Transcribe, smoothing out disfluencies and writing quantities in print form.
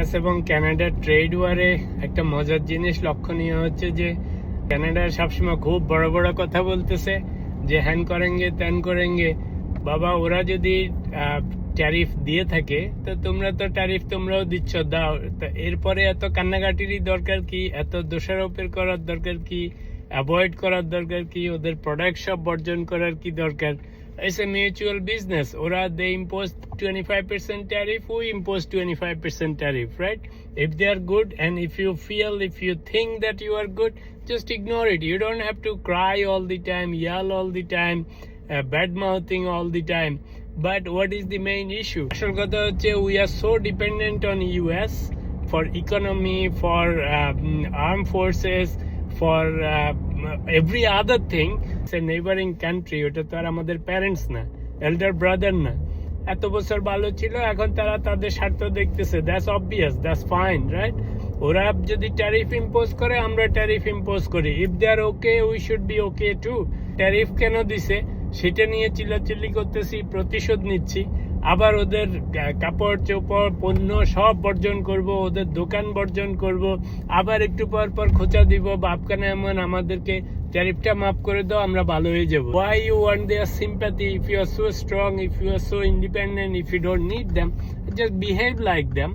US এবং কানাডার trade ওয়ারে একটা মজার জিনিস লক্ষণীয় হচ্ছে যে কানাডা সবসময় খুব বড় বড় কথা বলতেছে যে হ্যান করেঙ্গে ত্যান করেঙ্গে। বাবা, ওরা যদি ট্যারিফ দিয়ে থাকে তো তোমরা তো ট্যারিফ তোমরাও দিচ্ছ, দাও। এরপরে এত কান্নাকাটিরই দরকার কি? এত দোষারোপের করার দরকার কি? অ্যাভয়েড করার দরকার কি? ওদের প্রোডাক্ট সব বর্জন করার কি দরকার? It's a mutual business. Ora, they impose 25% tariff, we impose 25% tariff, right? If they are good and if you think that you are good, just ignore it. You don't have to cry all the time, yell all the time, bad mouthing all the time. But what is the main issue? Ashol kotha hocche we are so dependent on US for economy, for armed forces, for every other thing. It's a neighboring country. ওটা তো আর আমাদের parents না, elder brother না। এত বছর ভালো ছিল, এখন তারা তাদের স্বার্থ দেখতেছে। That's obvious, that's fine, right? ওরা যদি ট্যারিফ ইম্পোজ করে, আমরা ট্যারিফ ইম্পোজ করি। If they are okay, we should be okay too. Tariff কেন দিছে সেটা নিয়ে চিল্লাচিল্লি করতেছি, প্রতিশোধ নিচ্ছি। আবার ওদের কাপড় চোপড় পণ্য সব বর্জন করব, ওদের দোকান বর্জন করব। আবার একটু পর পর খোঁচা দিব, বাপকানা এমন আমাদেরকে ট্যারিফটা মাফ করে দাও, আমরা ভালো হয়ে যাব। Why you want their sympathy if you are so strong, if you are so independent, if you don't need them? Just behave like them.